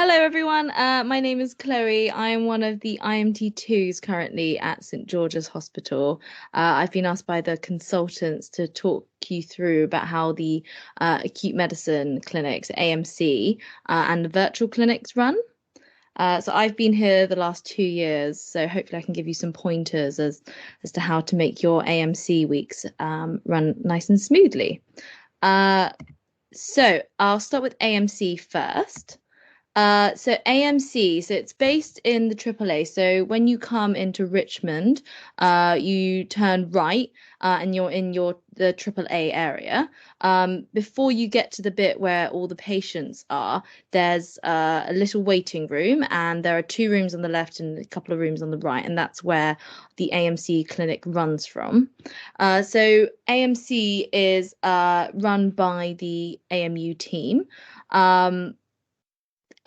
Hello, everyone. My name is Chloe. I am one of the IMT2s currently at St George's Hospital. I've been asked by the consultants to talk you through about how the acute medicine clinics, AMC, and the virtual clinics run. So I've been here the last 2 years, so hopefully I can give you some pointers as to how to make your AMC weeks run nice and smoothly. So I'll start with AMC first. So AMC, so it's based in the AAA. So when you come into Richmond, you turn right, and you're in the AAA area. Before you get to the bit where all the patients are, there's a little waiting room, and there are two rooms on the left and a couple of rooms on the right, and that's where the AMC clinic runs from. So AMC is run by the AMU team.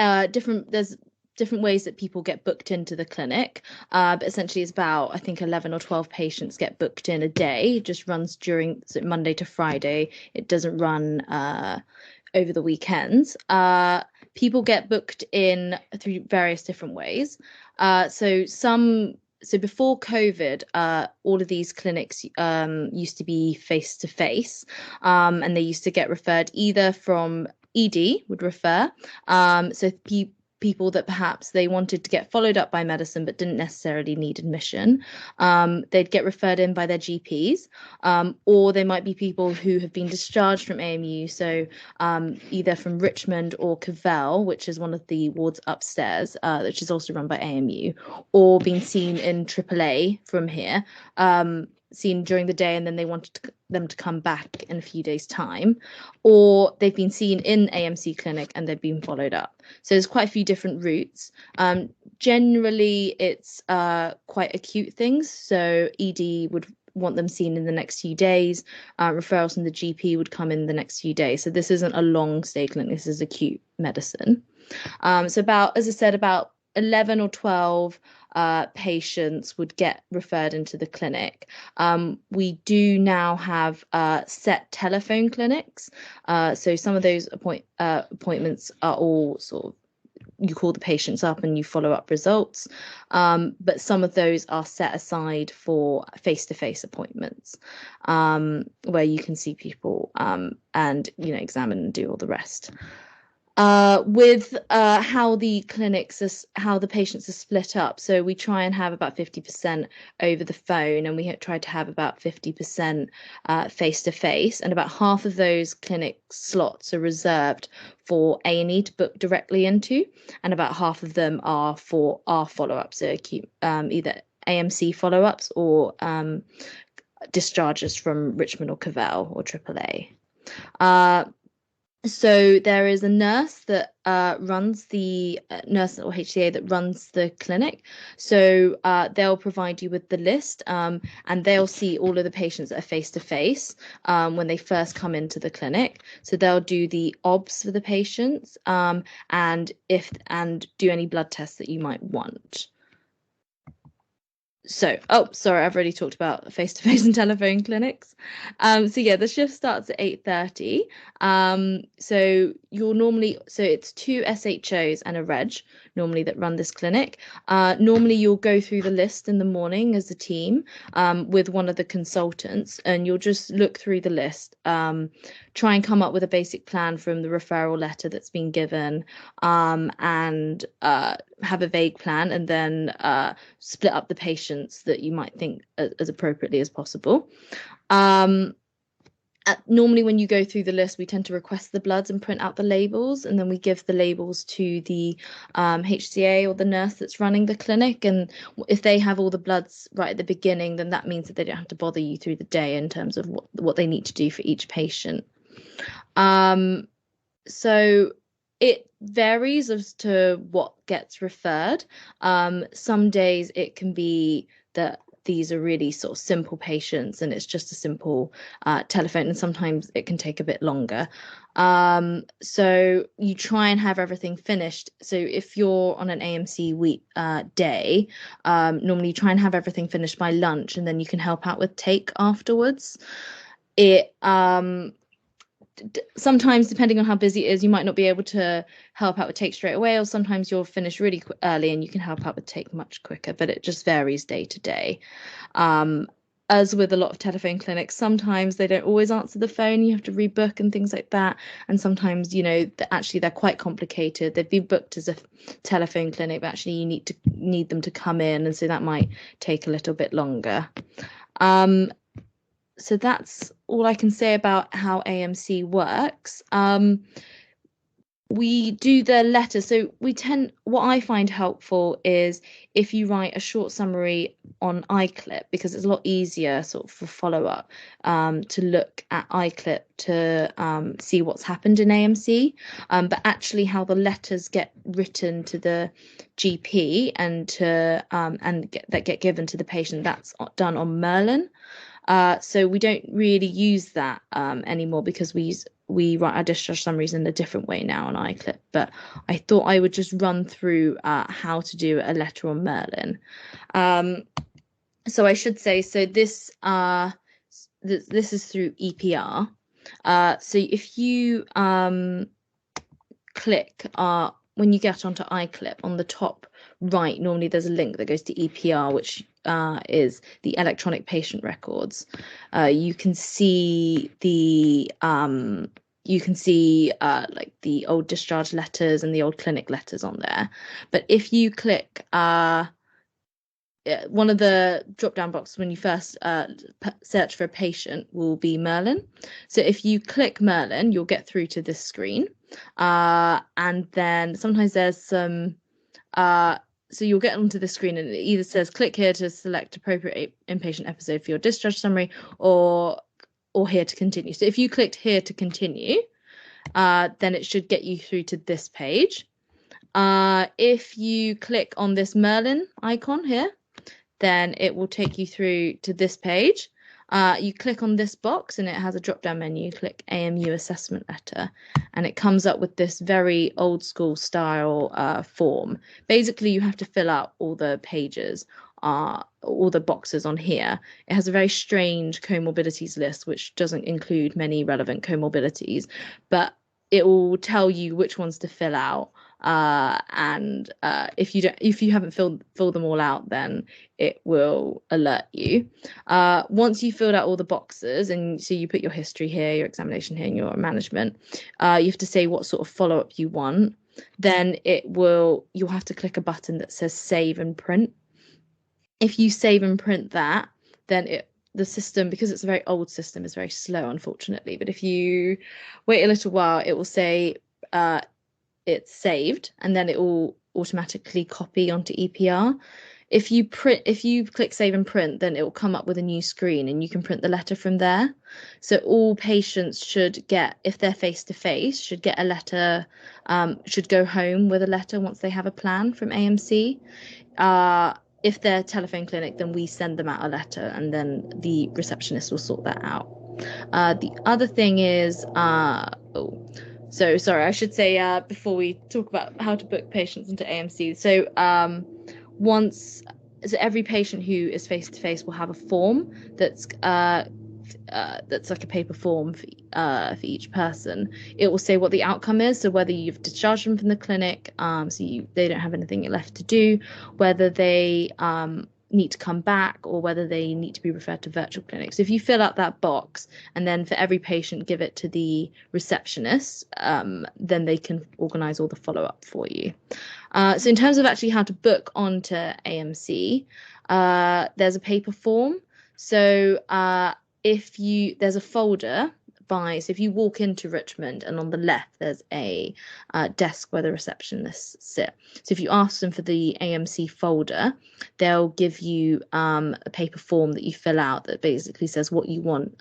There's different ways that people get booked into the clinic, but essentially it's about, I think, 11 or 12 patients get booked in a day. It just runs during Monday to Friday. It doesn't run over the weekends. People get booked in through various different ways. So before COVID, all of these clinics used to be face to face, and they used to get referred either from ED would refer. So people that perhaps they wanted to get followed up by medicine but didn't necessarily need admission. They'd get referred in by their GPs, or they might be people who have been discharged from AMU, so either from Richmond or Cavell, which is one of the wards upstairs, which is also run by AMU, or been seen in AAA from here. Seen during the day and then they wanted them to come back in a few days' time, or they've been seen in AMC clinic and they've been followed up. So there's quite a few different routes. Generally, it's quite acute things. So ED would want them seen in the next few days. Referrals from the GP would come in the next few days. So this isn't a long stay clinic. This is acute medicine. So as I said, about 11 or 12 patients would get referred into the clinic. We do now have set telephone clinics. So some of those appointments are all sort of, you call the patients up and you follow up results. But some of those are set aside for face-to-face appointments, where you can see people and examine and do all the rest. With how the patients are split up. So we try and have about 50% over the phone, and we try to have about 50% face to face, and about half of those clinic slots are reserved for A&E to book directly into, and about half of them are for our follow-ups, so either AMC follow-ups or discharges from Richmond or Cavell or AAA. So there is a nurse that runs the nurse or HCA that runs the clinic. So they'll provide you with the list, and they'll see all of the patients that are face to face when they first come into the clinic. So they'll do the OBS for the patients, and do any blood tests that you might want. So, sorry, I've already talked about face-to-face and telephone clinics. So yeah, the shift starts at 8:30. So it's two SHOs and a reg normally that run this clinic. Normally you'll go through the list in the morning as a team with one of the consultants, and you'll just look through the list, try and come up with a basic plan from the referral letter that's been given, and have a vague plan, and then split up the patients that you might think as appropriately as possible. Normally when you go through the list, we tend to request the bloods and print out the labels, and then we give the labels to the HCA or the nurse that's running the clinic. And if they have all the bloods right at the beginning, then that means that they don't have to bother you through the day in terms of what they need to do for each patient. So it varies as to what gets referred. Some days it can be that these are really sort of simple patients and it's just a simple telephone, and sometimes it can take a bit longer. So you try and have everything finished. So if you're on an AMC week day, normally you try and have everything finished by lunch, and then you can help out with take afterwards. sometimes, depending on how busy it is, you might not be able to help out with take straight away, or sometimes you'll finish really early and you can help out with take much quicker, but it just varies day to day. As with a lot of telephone clinics, sometimes they don't always answer the phone. You have to rebook and things like that. And sometimes, actually they're quite complicated. They've been booked as a telephone clinic, but actually you need them to come in, and so that might take a little bit longer. So that's all I can say about how AMC works. We do the letter. So what I find helpful is if you write a short summary on iClip, because it's a lot easier sort of for follow-up to look at iClip to see what's happened in AMC, but actually how the letters get written to the GP and get given to the patient, that's done on Merlin. So we don't really use that anymore, because we write our discharge summaries in a different way now on iClip. But I thought I would just run through how to do a letter on Merlin. So I should say, so this is through EPR. So if you click when you get onto iClip, on the top right, normally there's a link that goes to EPR, which is the electronic patient records. You can see like the old discharge letters and the old clinic letters on there. But if you click one of the drop-down boxes when you first search for a patient will be Merlin. So if you click Merlin, you'll get through to this screen. And then sometimes there's some so you'll get onto the screen and it either says click here to select appropriate inpatient episode for your discharge summary, or here to continue. So if you clicked here to continue, then it should get you through to this page. If you click on this Merlin icon here, then it will take you through to this page. You click on this box and it has a drop-down menu. Click AMU assessment letter, and it comes up with this very old school style form. Basically, you have to fill out all the pages, all the boxes on here. It has a very strange comorbidities list, which doesn't include many relevant comorbidities, but it will tell you which ones to fill out. And if you haven't filled them all out, then it will alert you. Once you filled out all the boxes, and so you put your history here, your examination here, and your management, you have to say what sort of follow-up you want. Then you'll have to click a button that says save and print. If you save and print that, then the system, because it's a very old system, is very slow, unfortunately. But if you wait a little while, it will say it's saved, and then it will automatically copy onto EPR. If you click save and print, then it will come up with a new screen and you can print the letter from there. So all patients should get, if they're face-to-face, should get a letter, should go home with a letter once they have a plan from AMC. If they're telephone clinic, then we send them out a letter and then the receptionist will sort that out. The other thing is, so sorry, I should say before we talk about how to book patients into AMC. So every patient who is face-to-face will have a form that's like a paper form for each person. It will say what the outcome is, so whether you've discharged them from the clinic, so they don't have anything left to do, whether they need to come back, or whether they need to be referred to virtual clinics. So if you fill out that box and then for every patient give it to the receptionist, then they can organise all the follow-up for you. So in terms of actually how to book onto AMC, there's a paper form. So there's a folder so if you walk into Richmond, and on the left there's a desk where the receptionists sit. So if you ask them for the AMC folder, they'll give you a paper form that you fill out that basically says what you want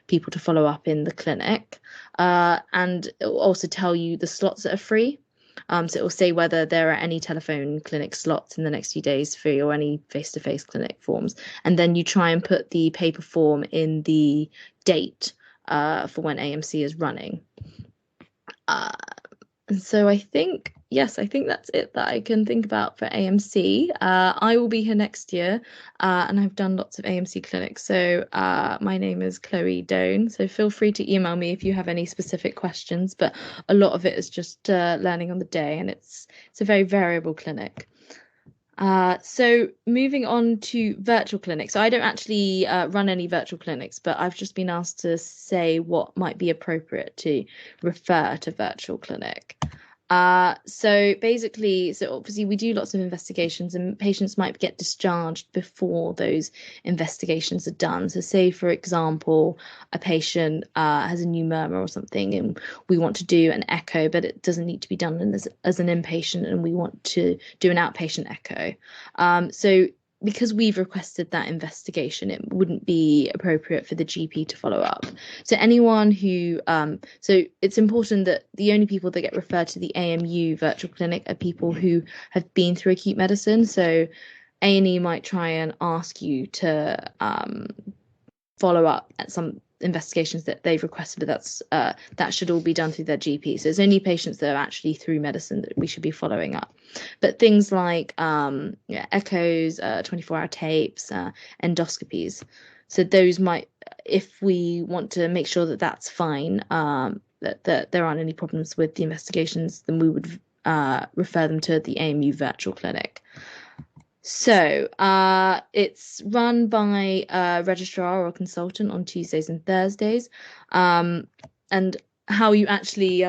people to follow up in the clinic, and it will also tell you the slots that are free. So it will say whether there are any telephone clinic slots in the next few days free, or any face-to-face clinic forms. And then you try and put the paper form in the date for when AMC is running. And so I think, yes, I think that's it that I can think about for AMC. I will be here next year, and I've done lots of AMC clinics. So my name is Chloe Doan. So feel free to email me if you have any specific questions. But a lot of it is just learning on the day, and it's a very variable clinic. So moving on to virtual clinics. So I don't actually run any virtual clinics, but I've just been asked to say what might be appropriate to refer to virtual clinic. So basically, so obviously we do lots of investigations and patients might get discharged before those investigations are done. So say, for example, a patient has a new murmur or something and we want to do an echo, but it doesn't need to be done as an inpatient and we want to do an outpatient echo. So because we've requested that investigation, it wouldn't be appropriate for the GP to follow up. So anyone who, so it's important that the only people that get referred to the AMU virtual clinic are people who have been through acute medicine. So A&E might try and ask you to follow up at some investigations that they've requested, but that should all be done through their GP. So it's only patients that are actually through medicine that we should be following up. But things like echoes, 24-hour tapes, endoscopies. So those might, if we want to make sure that that's fine, that there aren't any problems with the investigations, then we would refer them to the AMU virtual clinic. So it's run by a registrar or a consultant on Tuesdays and Thursdays. And how you actually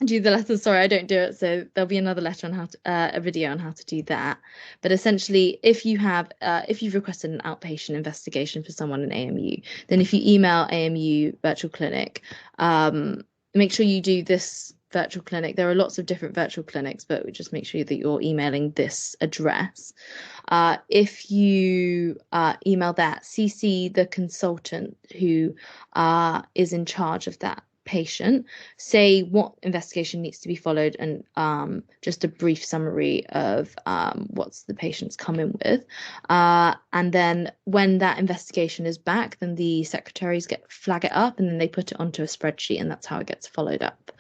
do the letters, sorry, I don't do it. So there'll be another letter on how to, a video on how to do that. But essentially, if you've requested an outpatient investigation for someone in AMU, then if you email AMU virtual clinic, make sure you do this virtual clinic. There are lots of different virtual clinics, but just make sure that you're emailing this address. If you email that, CC the consultant who is in charge of that patient, say what investigation needs to be followed, and just a brief summary of what's the patient's come in with. And then when that investigation is back, then the secretaries flag it up and then they put it onto a spreadsheet, and that's how it gets followed up.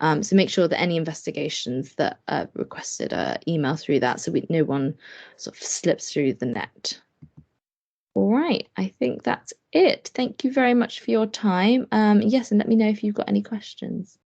So make sure that any investigations that are requested are emailed through that, so no one sort of slips through the net. All right, I think that's it. Thank you very much for your time. Yes, and let me know if you've got any questions.